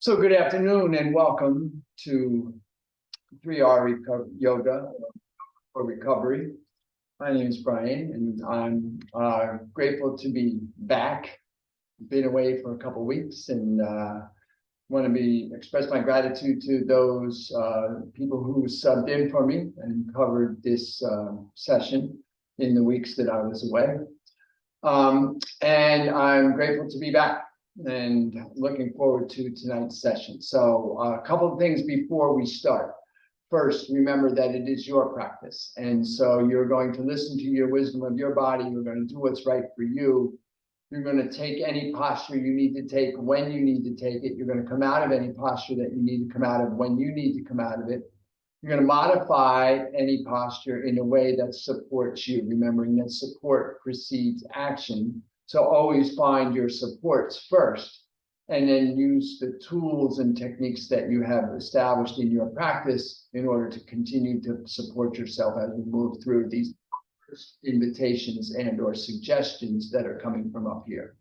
So good afternoon and welcome to 3R Yoga for Recovery. My name is Brian and I'm grateful to be back. Been away for a couple of weeks and want to express my gratitude to those people who subbed in for me and covered this session in the weeks that I was away. And I'm grateful to be back and looking forward to tonight's session. So a couple of things before we start. First, remember that it is your practice. And so you're going to listen to your wisdom of your body. You're going to do what's right for you. You're going to take any posture you need to take when you need to take it. You're going to come out of any posture that you need to come out of when you need to come out of it. You're going to modify any posture in a way that supports you, remembering that support precedes action. So always find your supports first, and then use the tools and techniques that you have established in your practice in order to continue to support yourself as we move through these invitations and or suggestions that are coming from up here.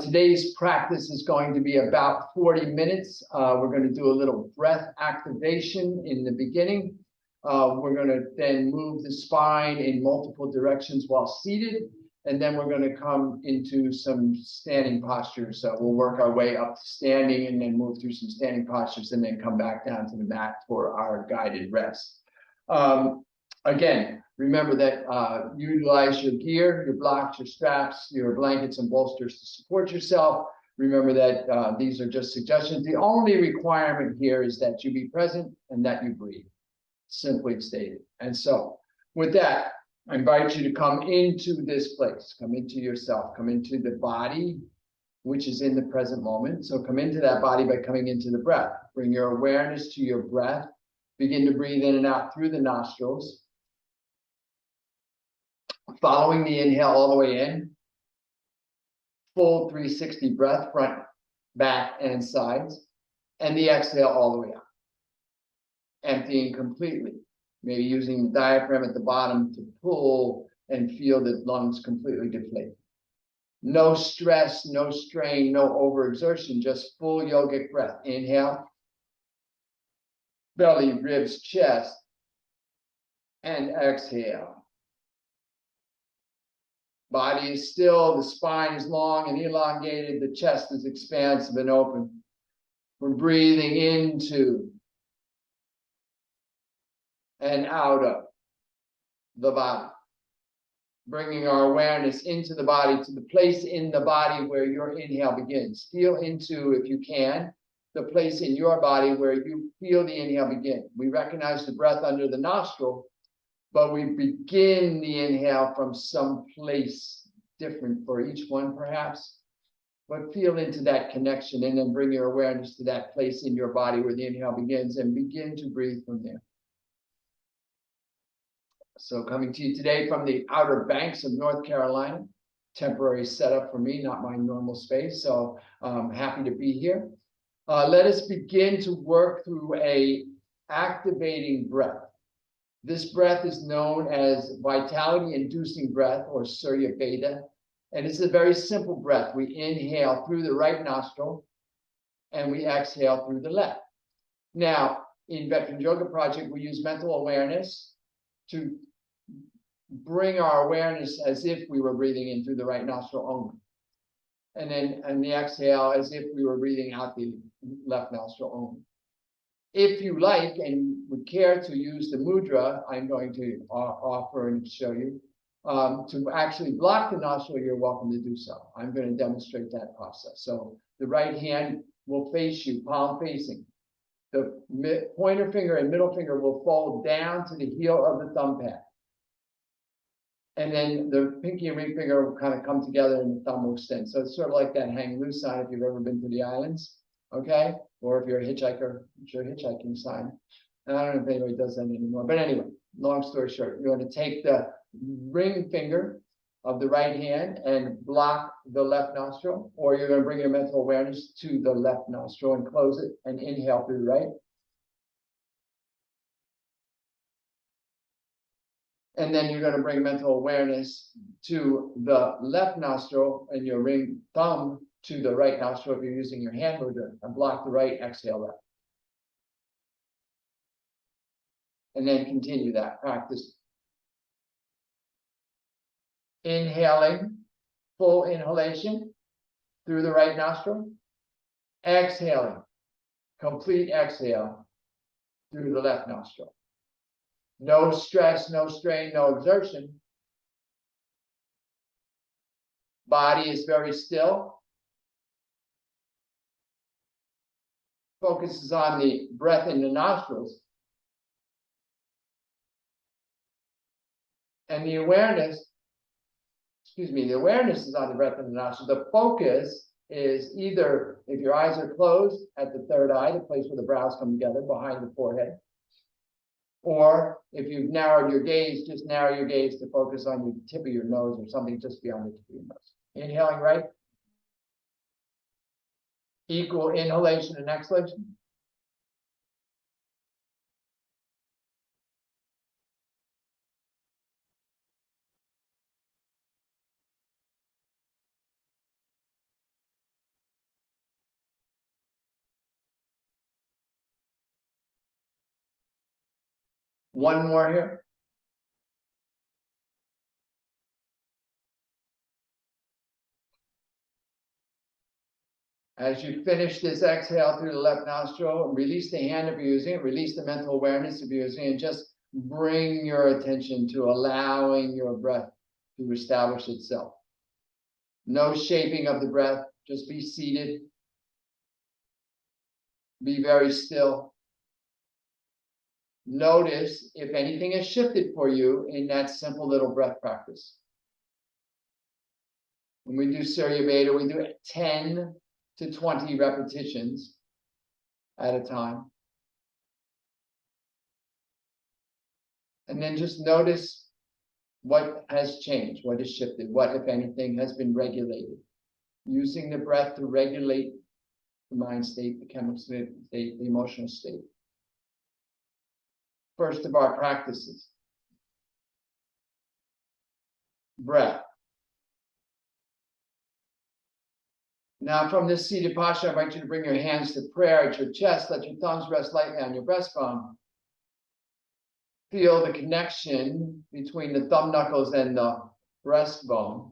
Today's practice is going to be about 40 minutes. We're going to do a little breath activation in the beginning. We're going to then move the spine in multiple directions while seated. And then we're going to come into some standing postures. So we'll work our way up to standing and then move through some standing postures and then come back down to the mat for our guided rest. Again, remember that utilize your gear, your blocks, your straps, your blankets and bolsters to support yourself. Remember that these are just suggestions. The only requirement here is that you be present and that you breathe, simply stated. And so with that, I invite you to come into this place, come into yourself, come into the body, which is in the present moment. So come into that body by coming into the breath. Bring your awareness to your breath. Begin to breathe in and out through the nostrils. Following the inhale all the way in. Full 360 breath, front, back, and sides. And the exhale all the way out. Emptying completely. Maybe using the diaphragm at the bottom to pull and feel the lungs completely deflate. No stress, no strain, no overexertion, just full yogic breath. Inhale. Belly, ribs, chest. And exhale. Body is still, the spine is long and elongated, the chest is expansive and open. We're breathing into and out of the body. Bringing our awareness into the body, to the place in the body where your inhale begins. Feel into, if you can, the place in your body where you feel the inhale begin. We recognize the breath under the nostril, but we begin the inhale from some place different for each one, perhaps. But feel into that connection and then bring your awareness to that place in your body where the inhale begins and begin to breathe from there. So coming to you today from the Outer Banks of North Carolina, temporary setup for me, not my normal space. So I'm happy to be here. Let us begin to work through a activating breath. This breath is known as vitality-inducing breath or Surya Beta. And it's a very simple breath. We inhale through the right nostril and we exhale through the left. Now, in Veterans Yoga Project, we use mental awareness to bring our awareness as if we were breathing in through the right nostril only. And then and the exhale as if we were breathing out the left nostril only. If you like and would care to use the mudra, I'm going to offer and show you, to actually block the nostril, you're welcome to do so. I'm going to demonstrate that process. So the right hand will face you, palm facing. The pointer finger and middle finger will fall down to the heel of the thumb pad. And then the pinky and ring finger will kind of come together and the thumb will extend. So it's sort of like that hang loose sign if you've ever been to the islands, okay? Or if you're a hitchhiker, it's your hitchhiking sign. And I don't know if anybody does that anymore. But anyway, long story short, you're going to take the ring finger of the right hand and block the left nostril, or you're going to bring your mental awareness to the left nostril and close it and inhale through the right. And then you're going to bring mental awareness to the left nostril and your ring thumb to the right nostril if you're using your hand mover, and block the right, exhale left. And then continue that practice. Inhaling, full inhalation through the right nostril. Exhaling, complete exhale through the left nostril. No stress, no strain, no exertion. Body is very still. Focuses on the breath in the nostrils. And the awareness is on the breath in the nostrils. The focus is either, if your eyes are closed, at the third eye, the place where the brows come together behind the forehead. Or if you've narrowed your gaze, just narrow your gaze to focus on the tip of your nose or something just beyond the tip of your nose. Inhaling right. Equal inhalation and exhalation. One more here. As you finish this exhale through the left nostril, release the hand if you're using it, release the mental awareness if you're using it, and just bring your attention to allowing your breath to establish itself. No shaping of the breath, just be seated. Be very still. Notice if anything has shifted for you in that simple little breath practice. When we do Surya Veda, we do 10 to 20 repetitions at a time. And then just notice what has changed, what has shifted, what, if anything, has been regulated. Using the breath to regulate the mind state, the chemical state, the emotional state. First of our practices. Breath. Now from this seated posture, I invite you to bring your hands to prayer at your chest. Let your thumbs rest lightly on your breastbone. Feel the connection between the thumb knuckles and the breastbone.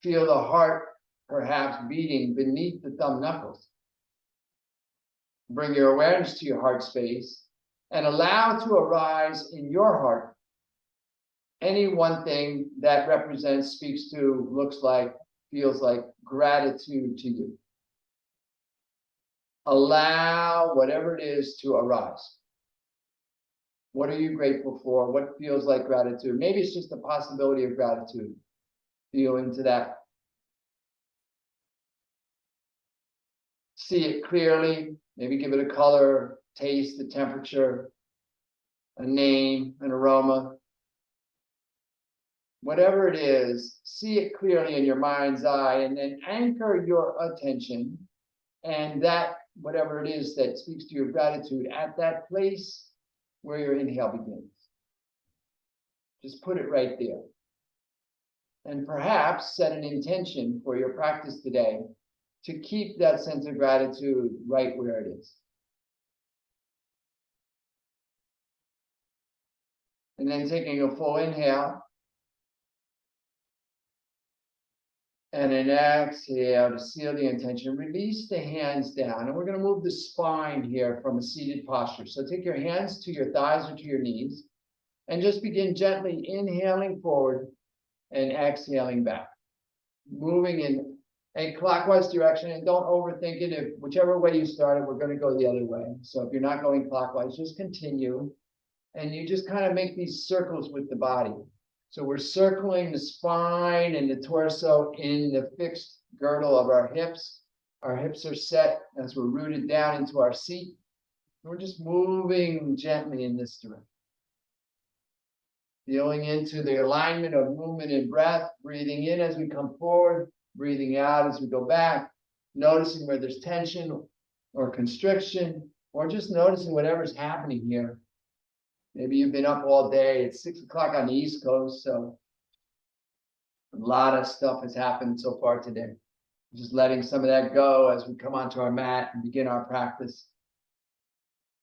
Feel the heart perhaps beating beneath the thumb knuckles. Bring your awareness to your heart space and allow to arise in your heart any one thing that represents, speaks to, looks like, feels like gratitude to you. Allow whatever it is to arise. What are you grateful for? What feels like gratitude? Maybe it's just the possibility of gratitude. Feel into that. See it clearly. Maybe give it a color, taste, a temperature, a name, an aroma. Whatever it is, see it clearly in your mind's eye, and then anchor your attention and that, whatever it is that speaks to your gratitude, at that place where your inhale begins. Just put it right there. And perhaps set an intention for your practice today to keep that sense of gratitude right where it is. And then taking a full inhale. And an exhale to seal the intention. Release the hands down. And we're going to move the spine here from a seated posture. So take your hands to your thighs or to your knees. And just begin gently inhaling forward and exhaling back. Moving in a clockwise direction. And don't overthink it. If whichever way you started, we're going to go the other way. So if you're not going clockwise, just continue. And you just kind of make these circles with the body. So we're circling the spine and the torso in the fixed girdle of our hips. Our hips are set as we're rooted down into our seat. We're just moving gently in this direction. Feeling into the alignment of movement and breath, breathing in as we come forward, breathing out as we go back, noticing where there's tension or constriction, or just noticing whatever's happening here. Maybe you've been up all day. It's 6 o'clock on the East Coast, so a lot of stuff has happened so far today. Just letting some of that go as we come onto our mat and begin our practice.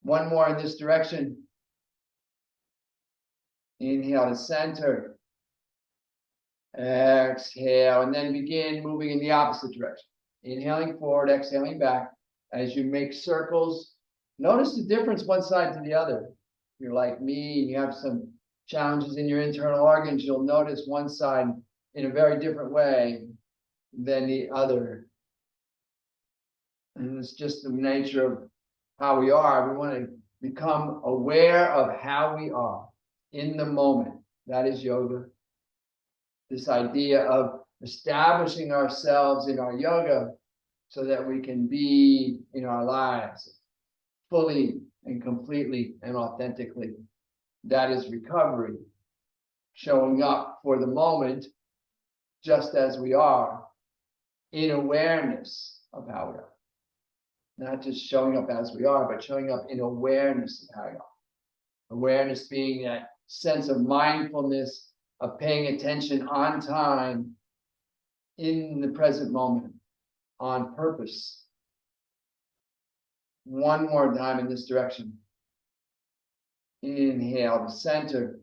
One more in this direction. Inhale to center. Exhale, and then begin moving in the opposite direction. Inhaling forward, exhaling back. As you make circles, notice the difference one side to the other. If you're like me and you have some challenges in your internal organs, you'll notice one side in a very different way than the other. And it's just the nature of how we are. We want to become aware of how we are in the moment. That is yoga. This idea of establishing ourselves in our yoga so that we can be in our lives fully and completely and authentically. That is recovery. Showing up for the moment just as we are, in awareness of how we are. Not just showing up as we are, but showing up in awareness of how we are. Awareness being that sense of mindfulness, of paying attention on time, in the present moment, on purpose. One more time in this direction. Inhale to center.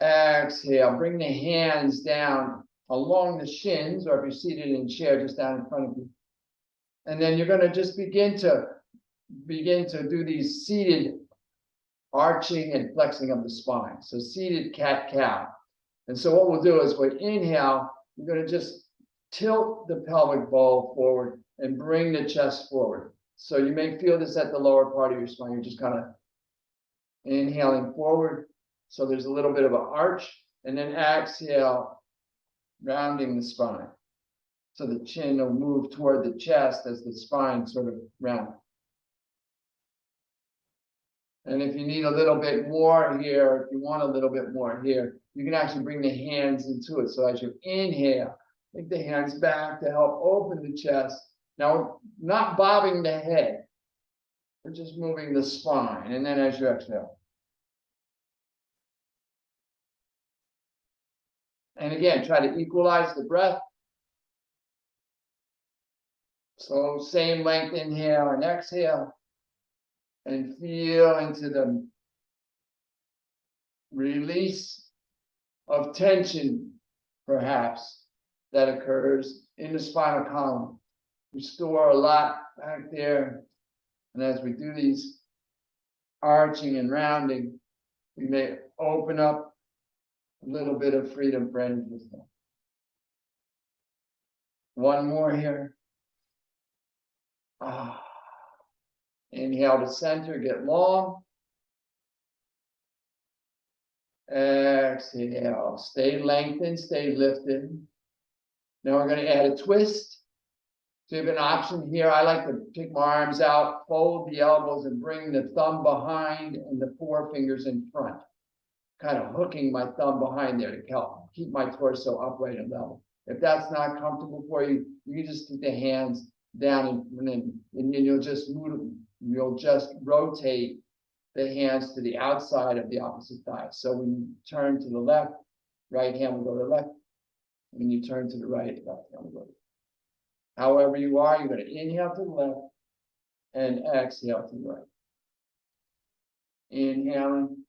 Exhale, bring the hands down along the shins, or if you're seated in a chair, just down in front of you. And then you're going to just begin to do these seated arching and flexing of the spine. So seated cat-cow. And so what we'll do is we'll inhale, you're going to just tilt the pelvic bowl forward and bring the chest forward. So you may feel this at the lower part of your spine. You're just kind of inhaling forward. So there's a little bit of an arch, and then exhale, rounding the spine. So the chin will move toward the chest as the spine sort of rounds. And if you need a little bit more here, if you want a little bit more here, you can actually bring the hands into it. So as you inhale, take the hands back to help open the chest. Now, not bobbing the head. We're just moving the spine. And then as you exhale. And again, try to equalize the breath. So same length inhale and exhale. And feel into the release of tension, perhaps, that occurs in the spinal column. We store a lot back there. And as we do these arching and rounding, we may open up a little bit of freedom for any wisdom. One more here. Inhale to center, get long. Exhale, stay lengthened, stay lifted. Now we're going to add a twist. So you have an option here. I like to pick my arms out, fold the elbows, and bring the thumb behind and the forefingers in front. Kind of hooking my thumb behind there to help keep my torso upright and level. If that's not comfortable for you, you can just keep the hands down and you'll just move. You'll just rotate the hands to the outside of the opposite thigh. So when you turn to the left, right hand will go to the left. When you turn to the right, left hand will go to the right. However you are, you're going to inhale to the left and exhale to the right. Inhaling,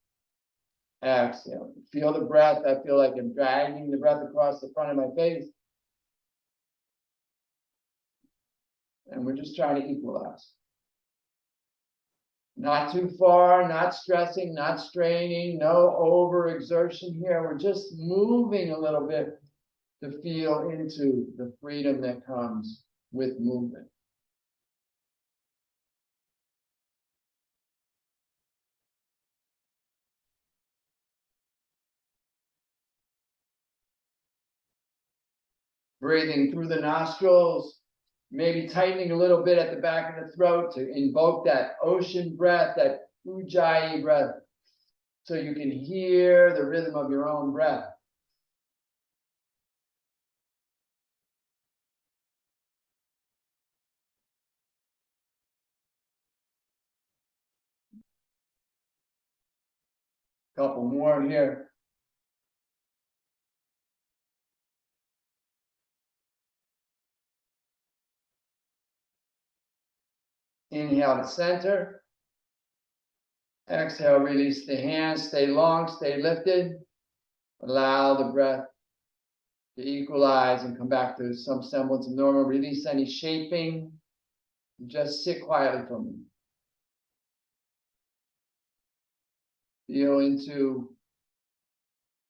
exhaling. Feel the breath. I feel like I'm dragging the breath across the front of my face. And we're just trying to equalize. Not too far, not stressing, not straining, no overexertion here. We're just moving a little bit to feel into the freedom that comes with movement. Breathing through the nostrils, maybe tightening a little bit at the back of the throat to invoke that ocean breath, that ujjayi breath, so you can hear the rhythm of your own breath. Couple more here. Inhale to center. Exhale, release the hands. Stay long, stay lifted. Allow the breath to equalize and come back to some semblance of normal. Release any shaping. Just sit quietly for a minute. Feel into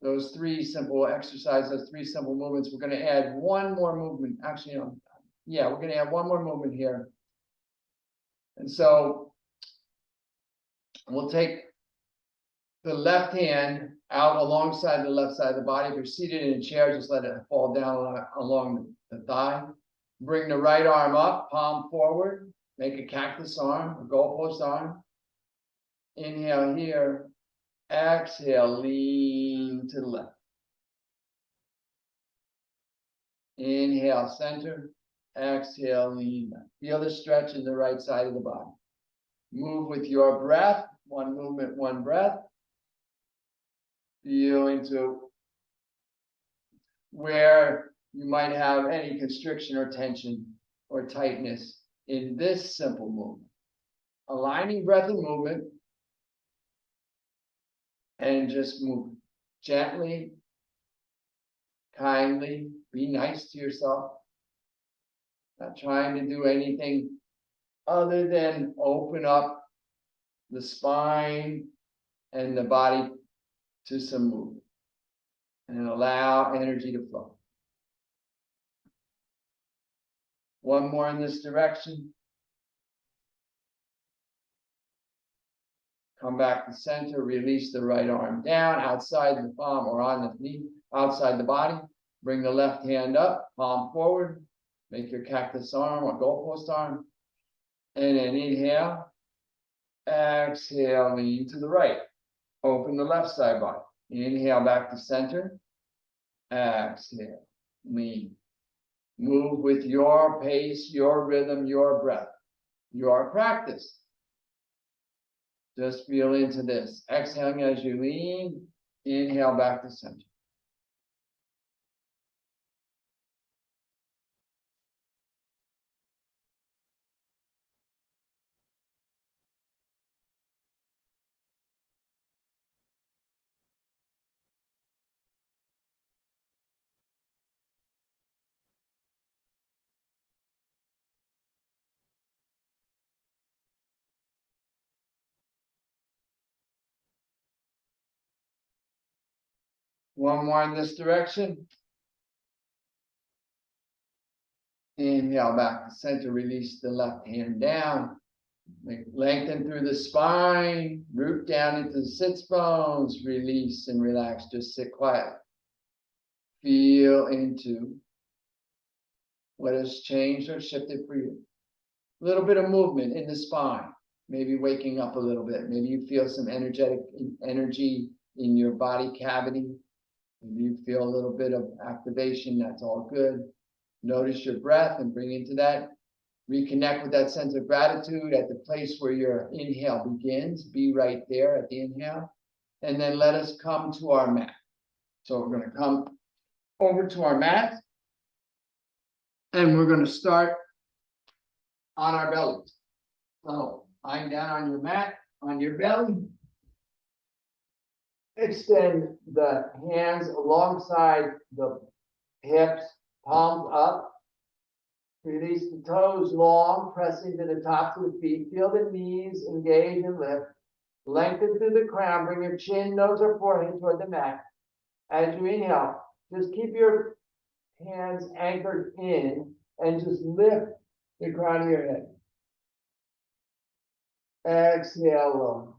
those three simple exercises, those three simple movements. We're going to add one more movement. Actually, we're going to add one more movement here. And so we'll take the left hand out alongside the left side of the body. If you're seated in a chair, just let it fall down along the thigh. Bring the right arm up, palm forward. Make a cactus arm, a goalpost arm. Inhale here. Exhale, lean to the left. Inhale, center. Exhale, lean left. Feel the stretch in the right side of the body. Move with your breath. One movement, one breath. Feel into where you might have any constriction or tension or tightness in this simple movement. Aligning breath and movement. And just move gently, kindly, be nice to yourself. Not trying to do anything other than open up the spine and the body to some movement and allow energy to flow. One more in this direction. Come back to center, release the right arm down, outside the palm or on the knee, outside the body. Bring the left hand up, palm forward. Make your cactus arm or goalpost arm. And then inhale. Exhale, lean to the right. Open the left side body. Inhale back to center. Exhale, lean. Move with your pace, your rhythm, your breath, your practice. Just feel into this. Exhaling as you lean. Inhale back to center. One more in this direction. Inhale back to center. Release the left hand down. Lengthen through the spine. Root down into the sits bones. Release and relax. Just sit quiet. Feel into what has changed or shifted for you. A little bit of movement in the spine. Maybe waking up a little bit. Maybe you feel some energy in your body cavity. Maybe you feel a little bit of activation. That's all good. Notice your breath and bring into that. Reconnect with that sense of gratitude at the place where your inhale begins. Be right there at the inhale. And then let us come to our mat. So we're going to come over to our mat. And we're going to start on our bellies. So lying down on your mat, on your belly. Extend the hands alongside the hips, palms up. Release the toes long, pressing to the tops of the feet. Feel the knees engage and lift. Lengthen through the crown. Bring your chin, nose, or forehead toward the mat. As you inhale, just keep your hands anchored in and just lift the crown of your head. Exhale low.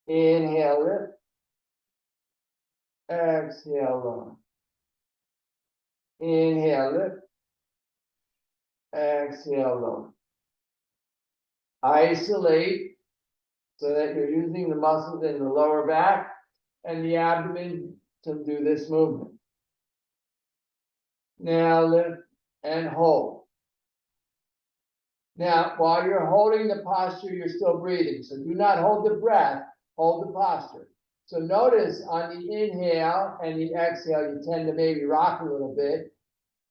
Inhale, lift. Exhale, low. Inhale, lift. Exhale, low. Isolate so that you're using the muscles in the lower back and the abdomen to do this movement. Now lift and hold. Now, while you're holding the posture, you're still breathing. So do not hold the breath, hold the posture. So notice on the inhale and the exhale, you tend to maybe rock a little bit.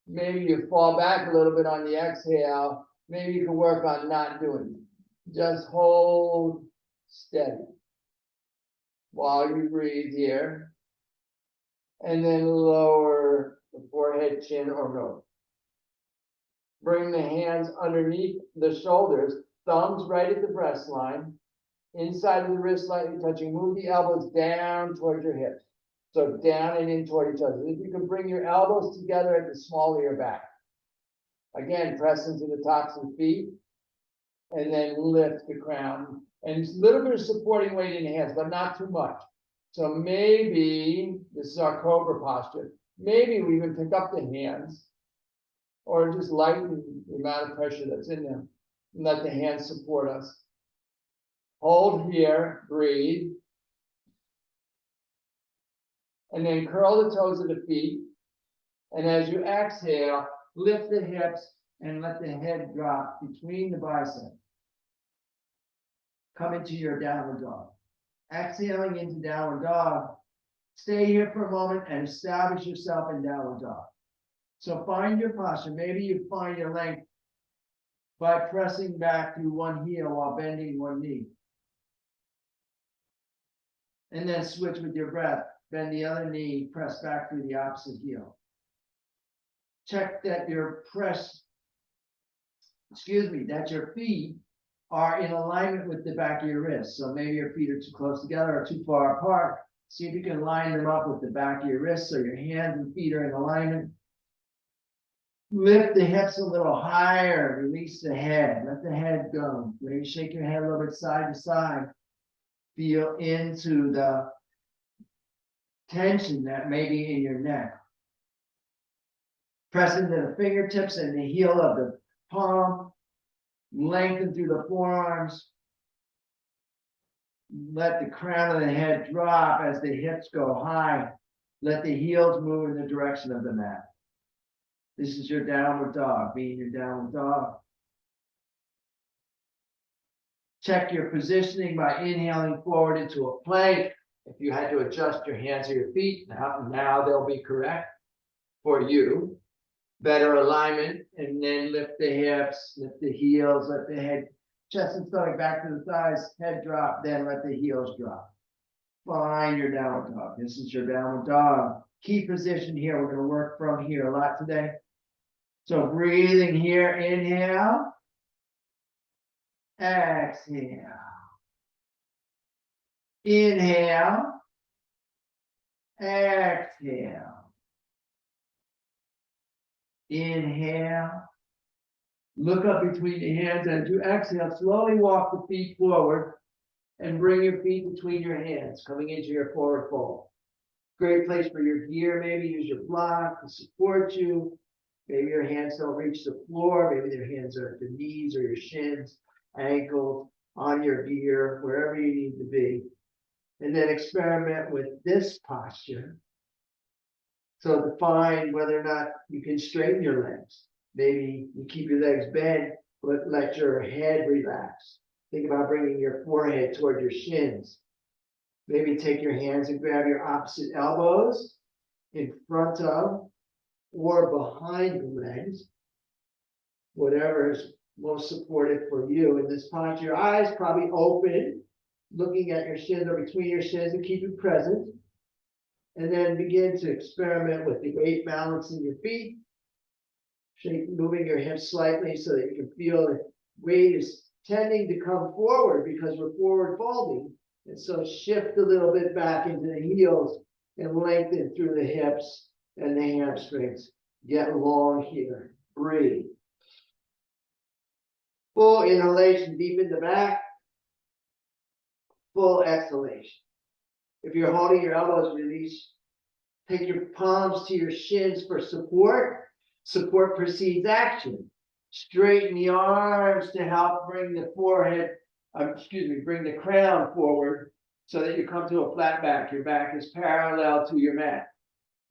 Maybe you fall back a little bit on the exhale Maybe you can work on not doing it. Just hold steady while you breathe here. And then lower the forehead, chin, or nose. Bring the hands underneath the shoulders, thumbs right at the breast line, inside of the wrist slightly touching. Move the elbows down towards your hips. So down and in toward each other. If you can bring your elbows together at the small of your back. Again, press into the tops of the feet, and then lift the crown. And a little bit of supporting weight in the hands, but not too much. So maybe, this is our cobra posture, maybe we even pick up the hands, or just lighten the amount of pressure that's in them, and let the hands support us. Hold here, breathe. And then curl the toes of the feet. And as you exhale, lift the hips and let the head drop between the biceps. Come into your downward dog. Exhaling into downward dog. Stay here for a moment and establish yourself in downward dog. So find your posture. Maybe you find your length by pressing back through one heel while bending one knee. And then switch with your breath. Bend the other knee, press back through the opposite heel. Check that your that your feet are in alignment with the back of your wrist. So maybe your feet are too close together or too far apart. See if you can line them up with the back of your wrist so your hands and feet are in alignment. Lift the hips a little higher, release the head, let the head go. Maybe shake your head a little bit side to side. Feel into the tension that may be in your neck. Press into the fingertips and the heel of the palm. Lengthen through the forearms. Let the crown of the head drop as the hips go high. Let the heels move in the direction of the mat. This is your downward dog, being your downward dog. Check your positioning by inhaling forward into a plank. If you had to adjust your hands or your feet, now they'll be correct for you. Better alignment, and then lift the hips, lift the heels, let the head, chest and stomach back to the thighs, head drop, then let the heels drop. Find your downward dog. This is your downward dog. Key position here. We're going to work from here a lot today. So breathing here, inhale, exhale. Inhale, exhale. Inhale. Look up between the hands as you exhale. Slowly walk the feet forward and bring your feet between your hands, coming into your forward fold. Great place for your gear. Maybe use your block to support you. Maybe your hands don't reach the floor. Maybe their hands are at the knees or your shins, ankles, on your gear, wherever you need to be. And then experiment with this posture. So to find whether or not you can straighten your legs. Maybe you keep your legs bent, but let your head relax. Think about bringing your forehead toward your shins. Maybe take your hands and grab your opposite elbows in front of or behind the legs. Whatever is most supportive for you in this posture. Your eyes probably open, looking at your shins or between your shins, and keep it present. And then begin to experiment with the weight balance in your feet. Moving your hips slightly so that you can feel the weight is tending to come forward because we're forward folding. And so shift a little bit back into the heels and lengthen through the hips and the hamstrings. Get long here. Breathe. Full inhalation deep in the back. Full exhalation. If you're holding your elbows, release. Take your palms to your shins for support. Support precedes action. Straighten the arms to help bring the bring the crown forward so that you come to a flat back. Your back is parallel to your mat.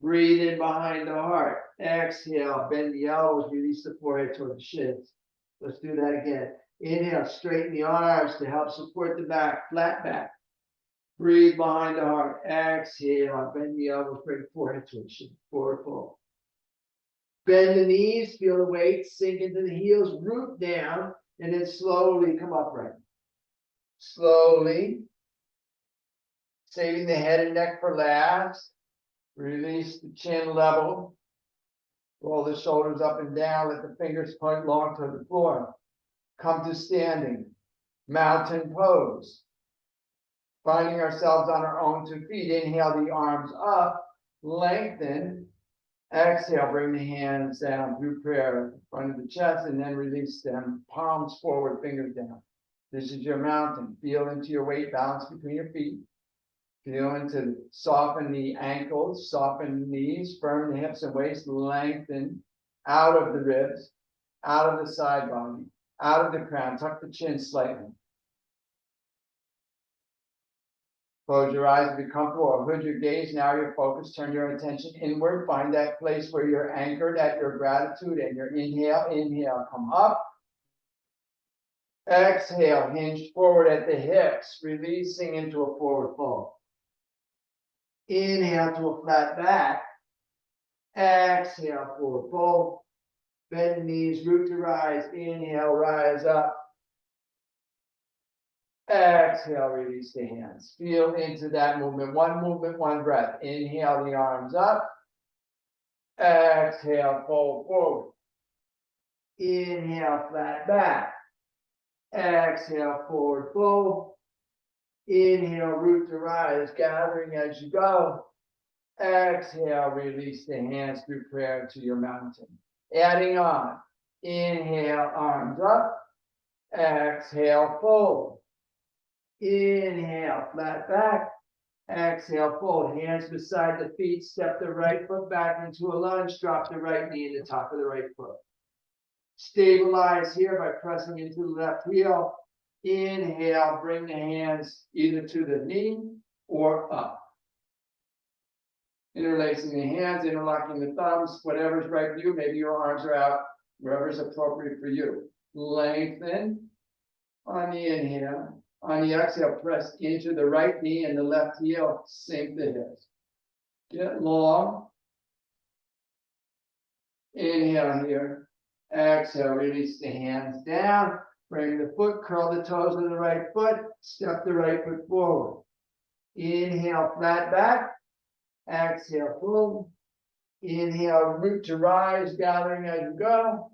Breathe in behind the heart. Exhale, bend the elbows, release the forehead toward the shins. Let's do that again. Inhale, straighten the arms to help support the back, flat back. Breathe behind the heart. Exhale, bend the elbows, bring the forehead toward the shins. Forward fold. Bend the knees, feel the weight sink into the heels, root down, and then slowly come upright. Slowly, saving the head and neck for last. Release the chin level. Roll the shoulders up and down. Let the fingers point long toward the floor. Come to standing. Mountain pose. Finding ourselves on our own 2 feet. Inhale the arms up. Lengthen. Exhale, bring the hands down through prayer in front of the chest and then release them. Palms forward, fingers down. This is your mountain. Feel into your weight balance between your feet. Feel into soften the ankles, soften the knees, firm the hips and waist, lengthen out of the ribs, out of the side body, out of the crown. Tuck the chin slightly. Close your eyes if you're comfortable, or hood your gaze. Now your focus, turn your attention inward. Find that place where you're anchored at your gratitude and your inhale. Inhale, come up. Exhale, hinge forward at the hips, releasing into a forward fold. Inhale to a flat back. Exhale, forward fold. Bend the knees, root to rise. Inhale, rise up. Exhale, release the hands. Feel into that movement. One movement, one breath. Inhale the arms up. Exhale, fold forward. Inhale, flat back. Exhale, forward fold. Inhale, root to rise, gathering as you go. Exhale, release the hands through prayer to your mountain. Adding on. Inhale, arms up. Exhale, fold. Inhale, flat back. Exhale, fold. Hands beside the feet. Step the right foot back into a lunge. Drop the right knee in the top of the right foot. Stabilize here by pressing into the left heel. Inhale, bring the hands either to the knee or up. Interlacing the hands, interlocking the thumbs, whatever's right for you. Maybe your arms are out, wherever's appropriate for you. Lengthen on the inhale. On the exhale, press into the right knee and the left heel. Sink the hips. Get long. Inhale here. Exhale, release the hands down. Bring the foot, curl the toes of the right foot. Step the right foot forward. Inhale, flat back. Exhale, fold. Inhale, root to rise, gathering as you go.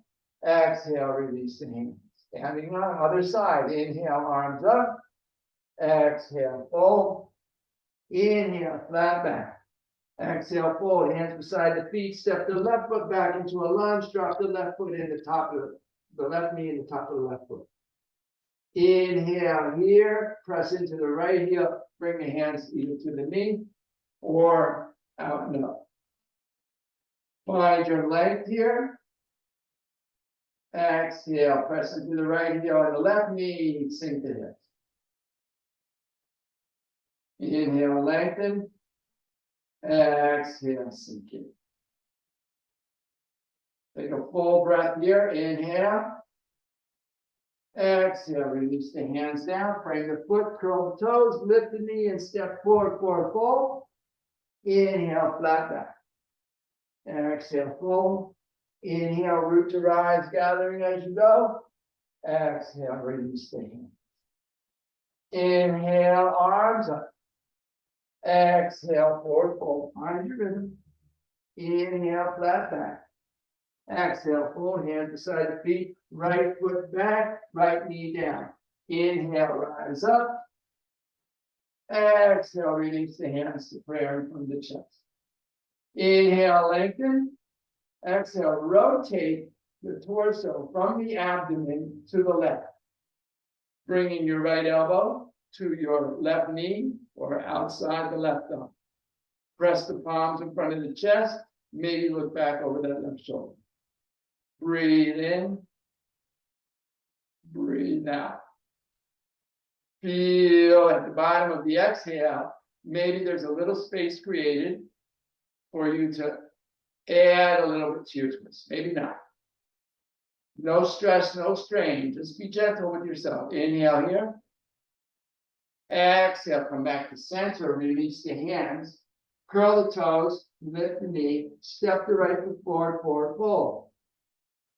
Exhale, release the hands. Standing on other side. Inhale, arms up. Exhale, fold. Inhale, flat back. Exhale, fold. Hands beside the feet. Step the left foot back into a lunge. Drop the left foot in the top of the left knee in the top of the left foot. Inhale here. Press into the right heel. Bring the hands either to the knee or out and up. Find your length here. Exhale, press into the right heel and the left knee, sink the hips. Inhale, lengthen. Exhale, sink it. Take a full breath here. Inhale. Exhale, release the hands down. Frame the foot, curl the toes, lift the knee and step forward, forward fold. Inhale, flat back. Exhale, fold. Inhale, root to rise, gathering as you go. Exhale, release the hands. Inhale, arms up. Exhale, forward fold. Find your rhythm. Inhale, flat back. Exhale, fold. Hands beside the feet. Right foot back, right knee down. Inhale, rise up. Exhale, release the hands to prayer from the chest. Inhale, lengthen. Exhale, rotate the torso from the abdomen to the left. Bringing your right elbow to your left knee or outside the left thumb. Press the palms in front of the chest. Maybe look back over that left shoulder. Breathe in. Breathe out. Feel at the bottom of the exhale, maybe there's a little space created for you to add a little bit to your twist. Maybe not. No stress, no strain. Just be gentle with yourself. Inhale here. Exhale, come back to center. Release the hands. Curl the toes, lift the knee, step the right foot forward, forward fold.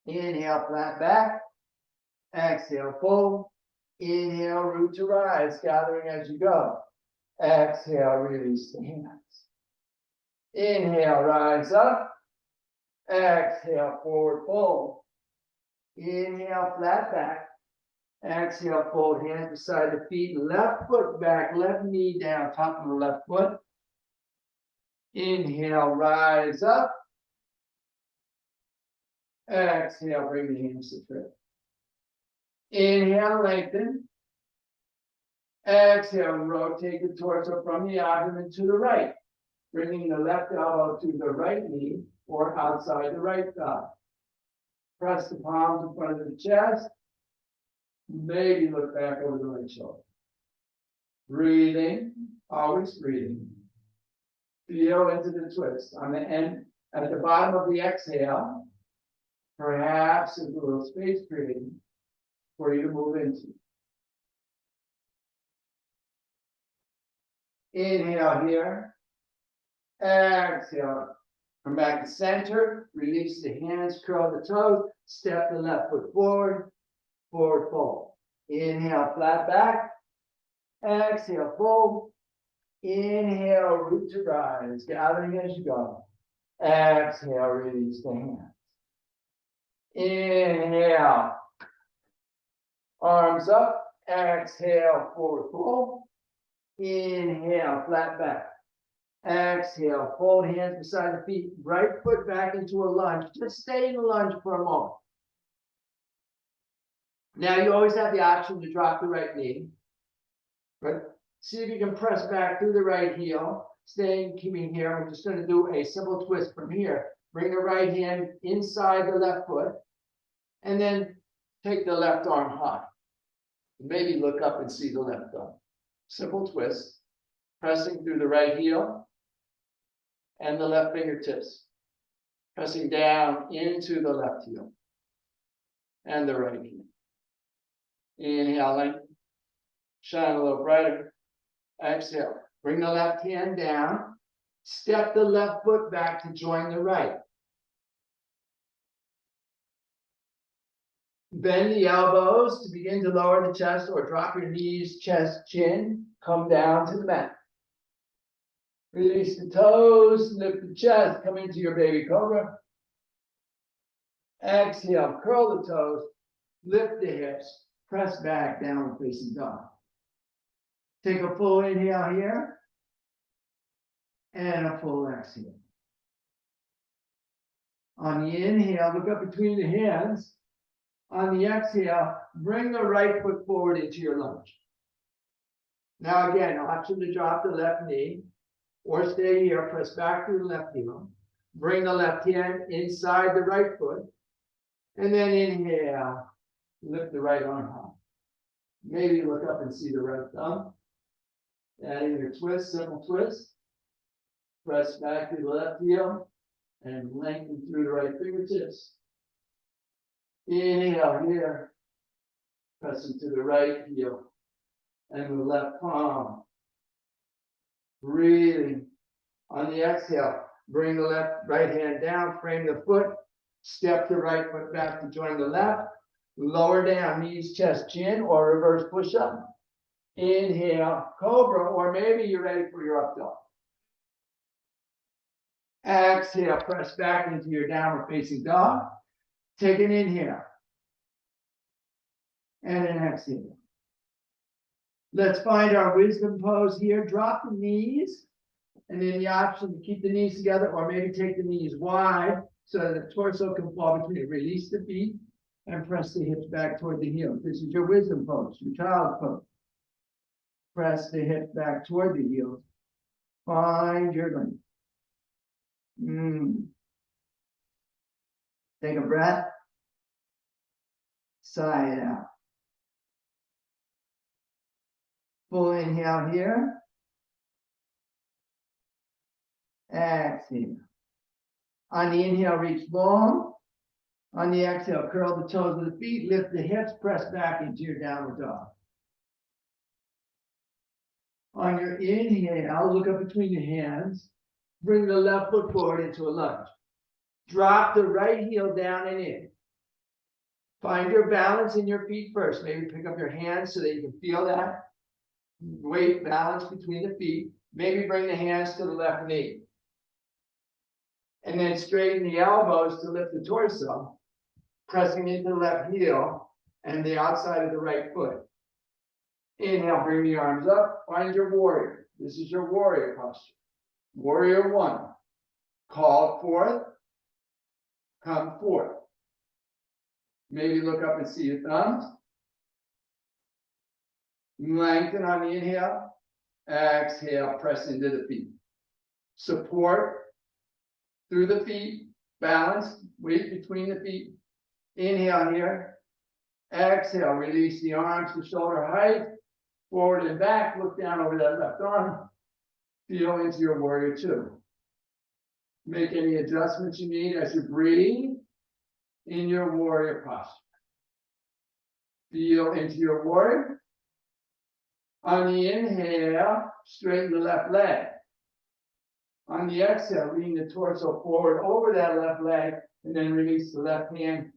Inhale, flat back. Exhale, fold. Inhale, root to rise, gathering as you go. Exhale, release the hands. Inhale, rise up. Exhale, forward fold. Inhale, flat back. Exhale, fold hands beside the feet. Left foot back, left knee down, top of the left foot. Inhale, rise up. Exhale, bring the hands to trip. Inhale, lengthen. Exhale, rotate the torso from the abdomen to the right, bringing the left elbow to the right knee or outside the right thigh. Press the palms in front of the chest. Maybe look back over the right shoulder. Breathing, always breathing. Feel into the twist. On the end, at the bottom of the exhale, perhaps there's a little space created for you to move into. Inhale here. Exhale. Come back to center. Release the hands, curl the toes. Step the left foot forward. Forward fold. Inhale, flat back. Exhale, fold. Inhale, root to rise. Gathering as you go. Exhale, release the hands. Inhale. Arms up. Exhale, forward fold. Inhale, flat back. Exhale, fold hands beside the feet. Right foot back into a lunge. Just stay in the lunge for a moment. Now you always have the option to drop the right knee. But see if you can press back through the right heel. Staying, keeping here. We're just going to do a simple twist from here. Bring the right hand inside the left foot. And then take the left arm high. Maybe look up and see the left thumb. Simple twist. Pressing through the right heel and the left fingertips. Pressing down into the left heel and the right heel. Inhale, lengthen. Shine a little brighter. Exhale. Bring the left hand down. Step the left foot back to join the right. Bend the elbows to begin to lower the chest or drop your knees, chest, chin. Come down to the mat. Release the toes, lift the chest, come into your baby cobra. Exhale, curl the toes, lift the hips, press back, downward facing dog. Take a full inhale here and a full exhale. On the inhale, look up between the hands. On the exhale, bring the right foot forward into your lunge. Now again, option to drop the left knee or stay here, press back through the left heel. Bring the left hand inside the right foot. And then inhale, lift the right arm high. Maybe look up and see the right thumb. Adding your twist, simple twist. Press back through the left heel and lengthen through the right fingertips. Inhale here, pressing to the right heel and the left palm. Breathing. On the exhale, bring the right hand down, frame the foot, step the right foot back to join the left, lower down, knees, chest, chin, or reverse push-up. Inhale, cobra, or maybe you're ready for your up dog. Exhale, press back into your downward facing dog. Take an inhale and an exhale. Let's find our wisdom pose here. Drop the knees and then the option to keep the knees together or maybe take the knees wide so that the torso can fall between it. Release the feet and press the hips back toward the heels. This is your wisdom pose, your child pose. Press the hips back toward the heels. Find your length. Take a breath. Sigh it out. Full inhale here. Exhale. On the inhale, reach long. On the exhale, curl the toes of the feet, lift the hips, press back into your downward dog. On your inhale, look up between your hands. Bring the left foot forward into a lunge. Drop the right heel down and in. Find your balance in your feet first. Maybe pick up your hands so that you can feel that weight balance between the feet. Maybe bring the hands to the left knee. And then straighten the elbows to lift the torso, pressing into the left heel and the outside of the right foot. Inhale, bring the arms up. Find your warrior. This is your warrior posture. Warrior one. Call forth. Come forth. Maybe look up and see your thumbs. Lengthen on the inhale. Exhale, press into the feet. Support through the feet. Balance, weight between the feet. Inhale here. Exhale, release the arms to shoulder height. Forward and back, look down over that left arm. Feel into your warrior two. Make any adjustments you need as you breathe in your warrior posture. Feel into your warrior. On the inhale, straighten the left leg. On the exhale, lean the torso forward over that left leg, and then release the left hand.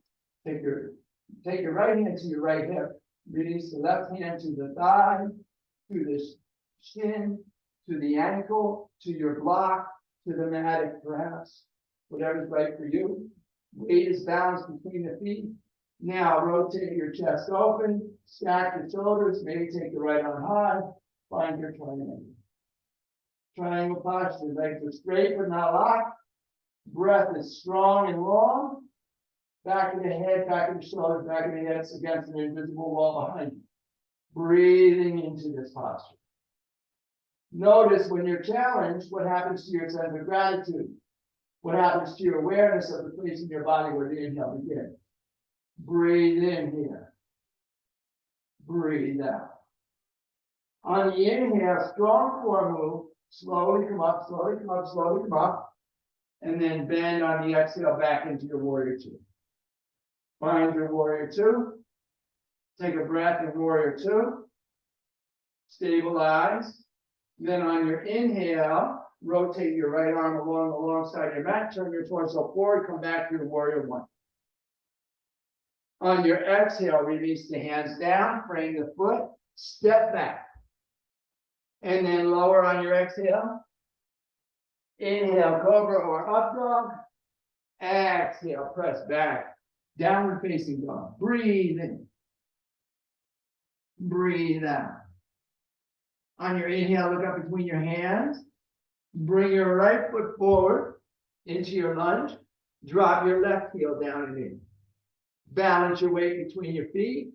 Take your right hand to your right hip. Release the left hand to the thigh, to the shin, to the ankle, to your block, to the mat, perhaps. Whatever's right for you. Weight is balanced between the feet. Now rotate your chest open, stack the shoulders, maybe take the right arm high, find your triangle. Triangle posture, legs are straight but not locked. Breath is strong and long. Back of the head, back of the shoulders, back of the hips against an invisible wall behind you. Breathing into this posture. Notice when you're challenged, what happens to your sense of gratitude? What happens to your awareness of the place in your body where the inhale begins? Breathe in here. Breathe out. On the inhale, strong core move. Slowly come up, slowly come up, slowly come up. And then bend on the exhale back into your warrior two. Find your warrior two. Take a breath in warrior two. Stabilize. Then on your inhale, rotate your right arm alongside your mat. Turn your torso forward. Come back to your warrior one. On your exhale, release the hands down. Frame the foot. Step back. And then lower on your exhale. Inhale, cobra or up dog. Exhale, press back. Downward facing dog. Breathe in. Breathe out. On your inhale, look up between your hands. Bring your right foot forward into your lunge. Drop your left heel down and in. Balance your weight between your feet.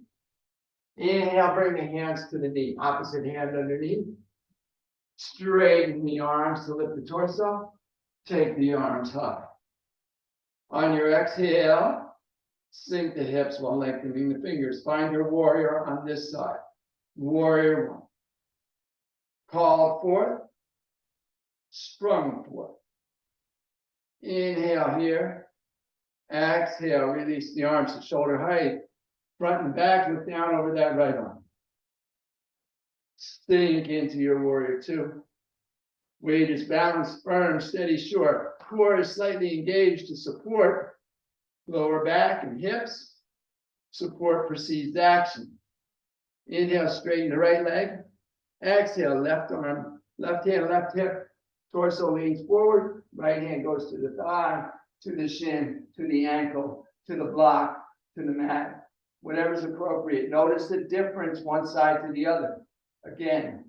Inhale, bring the hands to the knee. Opposite hand underneath. Straighten the arms to lift the torso. Take the arms high. On your exhale, sink the hips while lengthening the fingers. Find your warrior on this side. Warrior one. Call forth. Sprung forth. Inhale here. Exhale, release the arms to shoulder height. Front and back, look down over that right arm. Sink into your warrior two. Weight is balanced, firm, steady, short. Core is slightly engaged to support lower back and hips. Support precedes action. Inhale, straighten the right leg. Exhale, left arm, left hand, left hip. Torso leans forward. Right hand goes to the thigh, to the shin, to the ankle, to the block, to the mat. Whatever's appropriate. Notice the difference one side to the other. Again.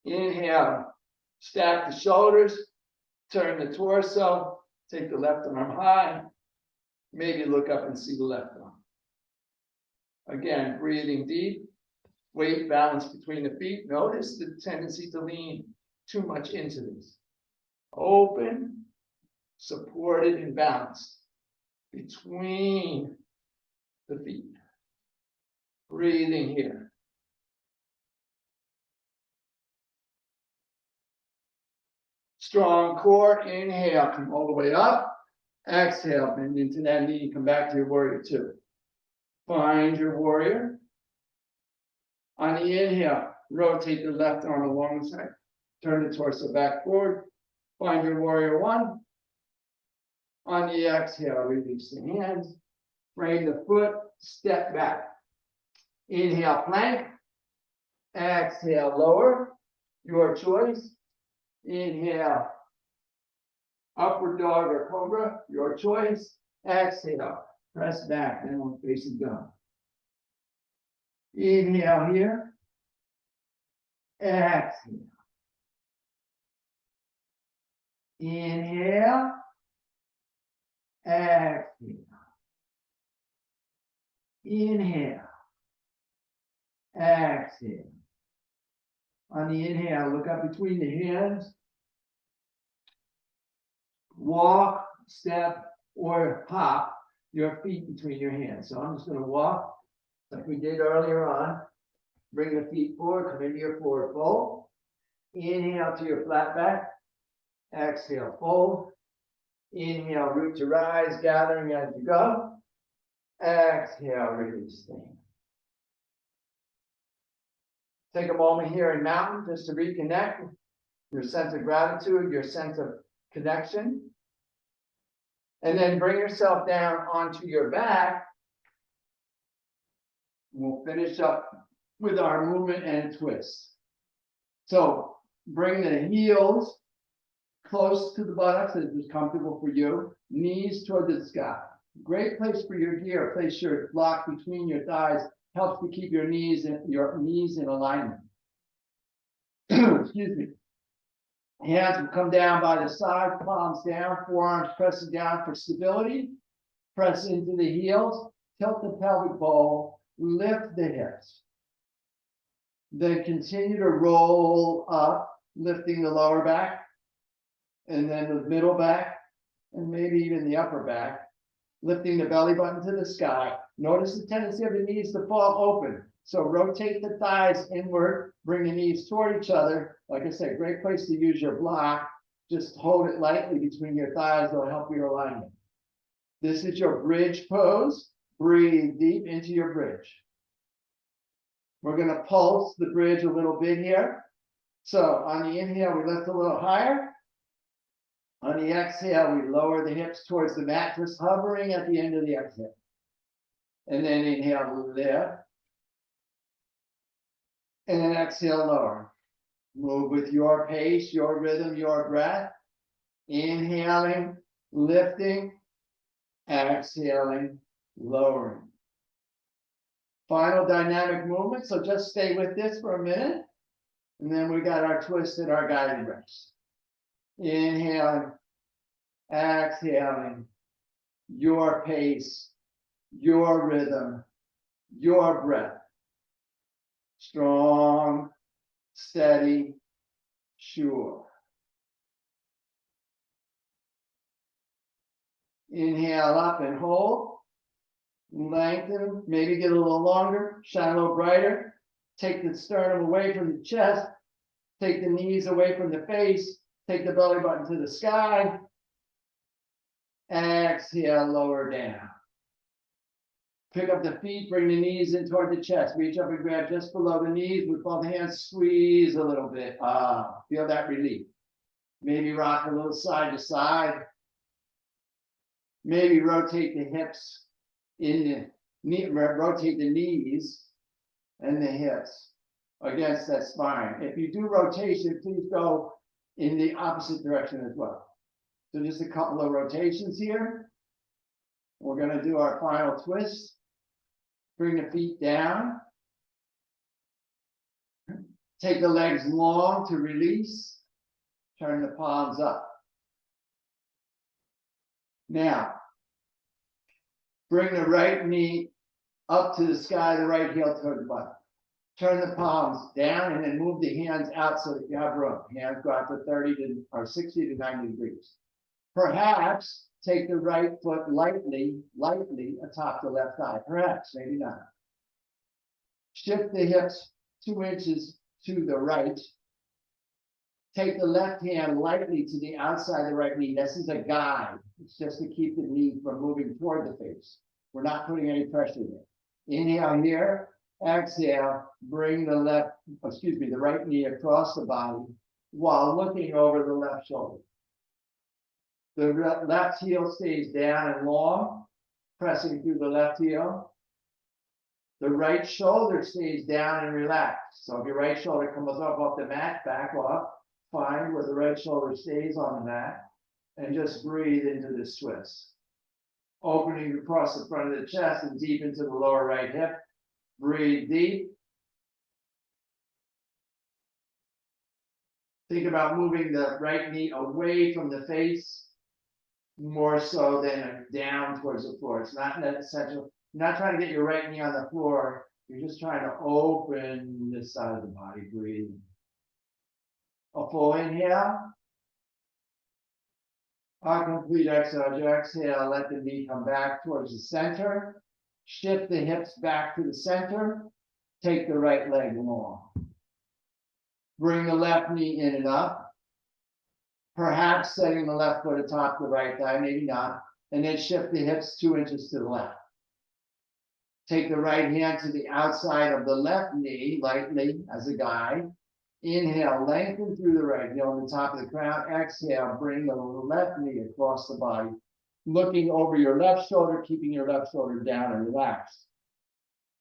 Inhale. Stack the shoulders. Turn the torso. Take the left arm high. Maybe look up and see the left arm. Again, breathing deep. Weight balance between the feet. Notice the tendency to lean too much into this. Open, supported, and balanced between the feet. Breathing here. Strong core. Inhale, come all the way up. Exhale, bend into that knee. Come back to your warrior two. Find your warrior. On the inhale, rotate the left arm alongside. Turn the torso back forward. Find your warrior one. On the exhale, release the hands. Frame the foot. Step back. Inhale, plank. Exhale, lower. Your choice. Inhale, upward dog or cobra. Your choice. Exhale, press back, downward facing dog. Inhale here. Exhale. Inhale. Exhale. Inhale. Exhale. On the inhale, look up between the hands. Walk, step, or hop your feet between your hands. So I'm just going to walk like we did earlier on. Bring the feet forward, come into your forward fold. Inhale to your flat back. Exhale, fold. Inhale, root to rise, gathering as you go. Exhale, release. Take a moment here in mountain just to reconnect your sense of gratitude, your sense of connection. And then bring yourself down onto your back. We'll finish up with our movement and twist. So bring the heels close to the buttocks as is comfortable for you. Knees toward the sky. Great place for your gear. Place your block between your thighs. Helps to keep your knees in alignment. Excuse me. Hands will come down by the side, palms down, forearms pressing down for stability. Press into the heels, tilt the pelvic bowl, lift the hips. Then continue to roll up, lifting the lower back, and then the middle back, and maybe even the upper back, lifting the belly button to the sky. Notice the tendency of the knees to fall open. So rotate the thighs inward, bring the knees toward each other. Like I said, great place to use your block. Just hold it lightly between your thighs. It'll help your alignment. This is your bridge pose. Breathe deep into your bridge. We're going to pulse the bridge a little bit here. So on the inhale, we lift a little higher. On the exhale, we lower the hips towards the mat, just hovering at the end of the exhale. And then inhale, lift. And then exhale, lower. Move with your pace, your rhythm, your breath. Inhaling, lifting, exhaling, lowering. Final dynamic movement. So just stay with this for a minute. And then we got our twist and our guided rest. Inhaling, exhaling, your pace, your rhythm, your breath. Strong, steady, sure. Inhale up and hold. Lengthen, maybe get a little longer, shine a little brighter. Take the sternum away from the chest. Take the knees away from the face. Take the belly button to the sky. Exhale, lower down. Pick up the feet, bring the knees in toward the chest. Reach up and grab just below the knees with both hands. Squeeze a little bit. Feel that relief. Maybe rock a little side to side. Maybe rotate the hips rotate the knees and the hips against that spine. If you do rotation, please go in the opposite direction as well. So just a couple of rotations here. We're going to do our final twist. Bring the feet down. Take the legs long to release. Turn the palms up. Now, bring the right knee up to the sky, the right heel toward the bottom. Turn the palms down and then move the hands out so that you have room. Hands go out to 60 to 90 degrees. Perhaps take the right foot lightly atop the left thigh. Perhaps, maybe not. Shift the hips 2 inches to the right. Take the left hand lightly to the outside of the right knee. This is a guide. It's just to keep the knee from moving toward the face. We're not putting any pressure there. Inhale here. Exhale. Bring the right knee across the body. while looking over the left shoulder. The left heel stays down and long, pressing through the left heel. The right shoulder stays down and relaxed. So if your right shoulder comes up off the mat, back off. Find where the right shoulder stays on the mat and just breathe into this twist. Opening across the front of the chest and deep into the lower right hip. Breathe deep. Think about moving the right knee away from the face, more so than down towards the floor. It's not essential. You're not trying to get your right knee on the floor. You're just trying to open this side of the body. Breathe. A full inhale. A complete exhale. As you exhale, let the knee come back towards the center. Shift the hips back to the center. Take the right leg long. Bring the left knee in and up. Perhaps setting the left foot atop the right thigh, maybe not. And then shift the hips 2 inches to the left. Take the right hand to the outside of the left knee, lightly as a guide. Inhale, lengthen through the right heel on the top of the crown. Exhale, bring the left knee across the body. Looking over your left shoulder, keeping your left shoulder down and relaxed.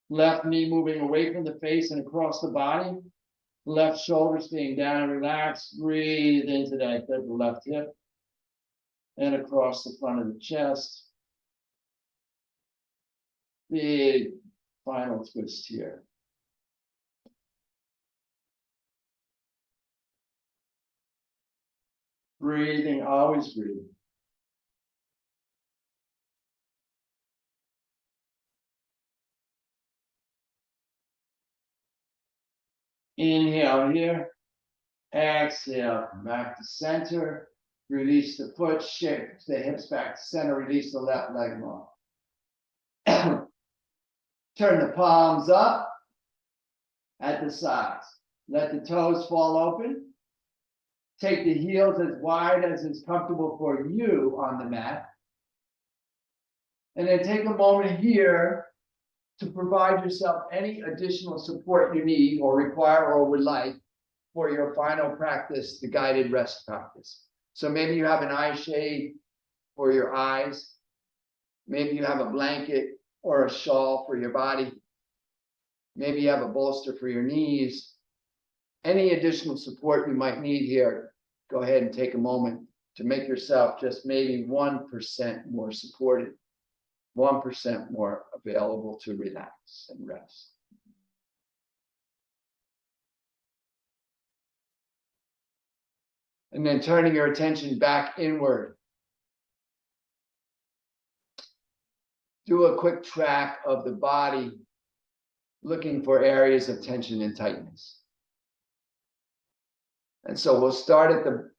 Left knee moving away from the face and across the body. Left shoulder staying down and relaxed. Breathe into that left hip and across the front of the chest. Big final twist here. Breathing, always breathe. Inhale here. Exhale, come back to center. Release the foot, shift the hips back to center. Release the left leg long. Turn the palms up at the sides. Let the toes fall open. Take the heels as wide as is comfortable for you on the mat. And then take a moment here to provide yourself any additional support you need or require or would like for your final practice, the guided rest practice. So maybe you have an eye shade for your eyes. Maybe you have a blanket or a shawl for your body. Maybe you have a bolster for your knees. Any additional support you might need here, go ahead and take a moment to make yourself just maybe 1% more supported, 1% more available to relax and rest. And then turning your attention back inward. Do a quick track of the body, looking for areas of tension and tightness. And so we'll start at the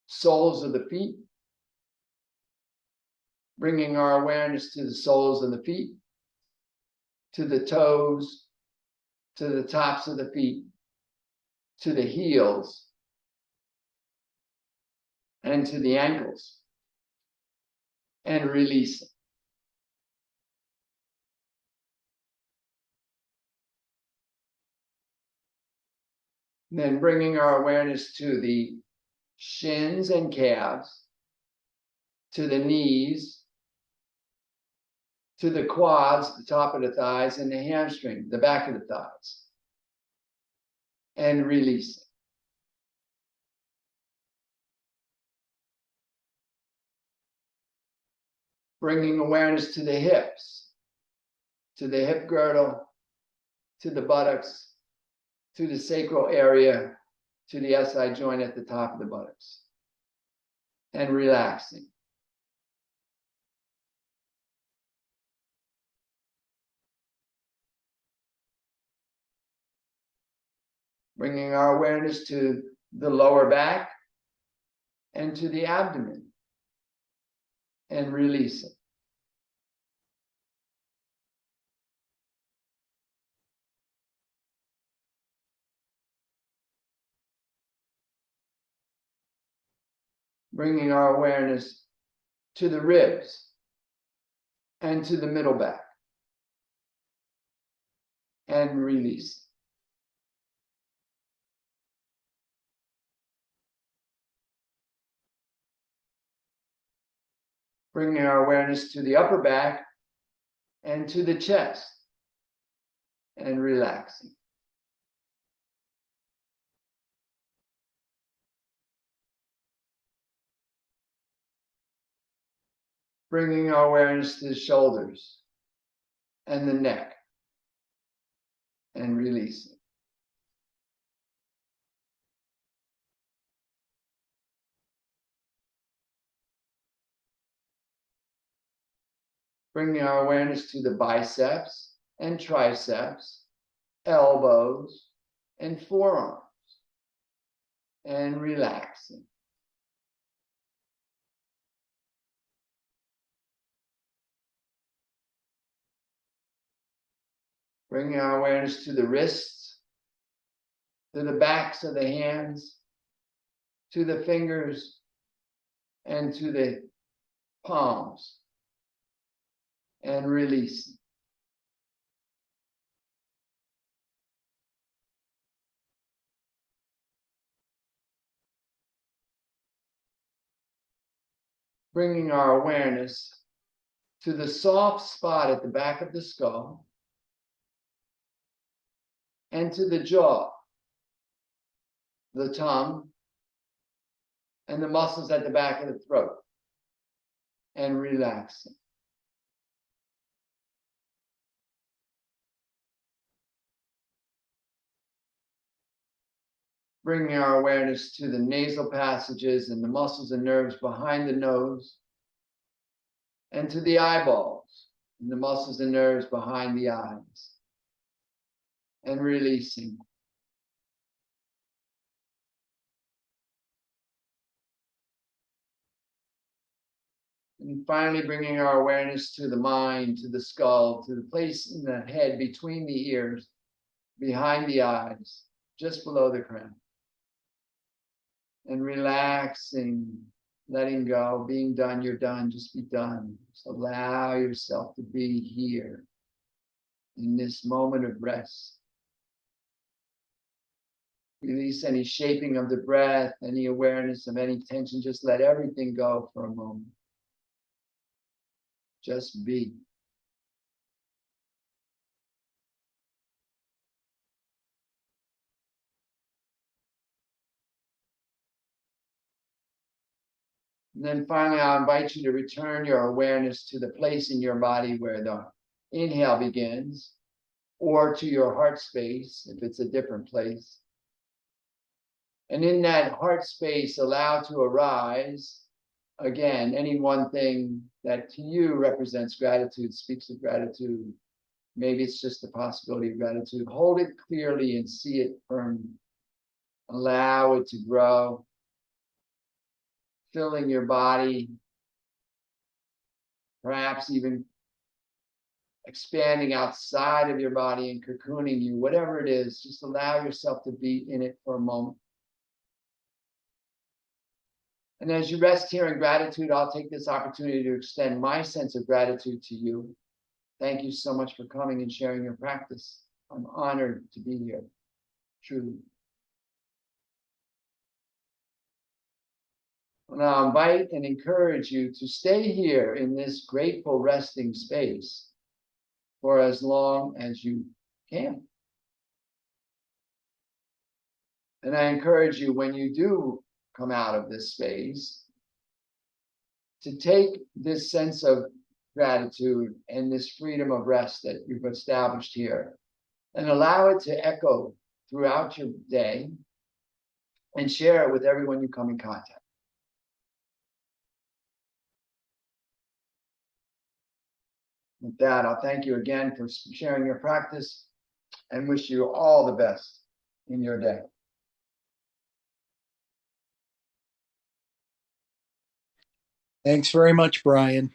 soles of the feet, bringing our awareness to the soles of the feet, to the toes, to the tops of the feet, to the heels, and to the ankles, and releasing. Then bringing our awareness to the shins and calves, to the knees, to the quads, the top of the thighs, and the hamstring, the back of the thighs, and releasing. Bringing awareness to the hips, to the hip girdle, to the buttocks, to the sacral area, to the SI joint at the top of the buttocks, and relaxing. Bringing our awareness to the lower back and to the abdomen, and releasing. Bringing our awareness to the ribs and to the middle back, and releasing. Bringing our awareness to the upper back and to the chest and relaxing. Bringing our awareness to the shoulders and the neck and releasing. Bringing our awareness to the biceps and triceps, elbows and forearms, and relaxing. Bringing our awareness to the wrists, to the backs of the hands, to the fingers, and to the palms, and releasing. Bringing our awareness to the soft spot at the back of the skull and to the jaw, the tongue, and the muscles at the back of the throat, and relaxing. Bringing our awareness to the nasal passages and the muscles and nerves behind the nose, and to the eyeballs and the muscles and nerves behind the eyes, and releasing. And finally, bringing our awareness to the mind, to the skull, to the place in the head between the ears, behind the eyes, just below the crown. And relaxing, letting go, being done, you're done, just be done. Just allow yourself to be here in this moment of rest. Release any shaping of the breath, any awareness of any tension. Just let everything go for a moment. Just be. And then finally, I'll invite you to return your awareness to the place in your body where the inhale begins, or to your heart space, if it's a different place. And in that heart space, allow to arise, again, any one thing that to you represents gratitude, speaks of gratitude. Maybe it's just the possibility of gratitude. Hold it clearly and see it firmly. Allow it to grow, filling your body, perhaps even expanding outside of your body and cocooning you, whatever it is. Just allow yourself to be in it for a moment. And as you rest here in gratitude, I'll take this opportunity to extend my sense of gratitude to you. Thank you so much for coming and sharing your practice. I'm honored to be here, truly. And I'll invite and encourage you to stay here in this grateful resting space for as long as you can. And I encourage you, when you do come out of this space, to take this sense of gratitude and this freedom of rest that you've established here and allow it to echo throughout your day and share it with everyone you come in contact. With that, I'll thank you again for sharing your practice and wish you all the best in your day. Thanks very much, Brian.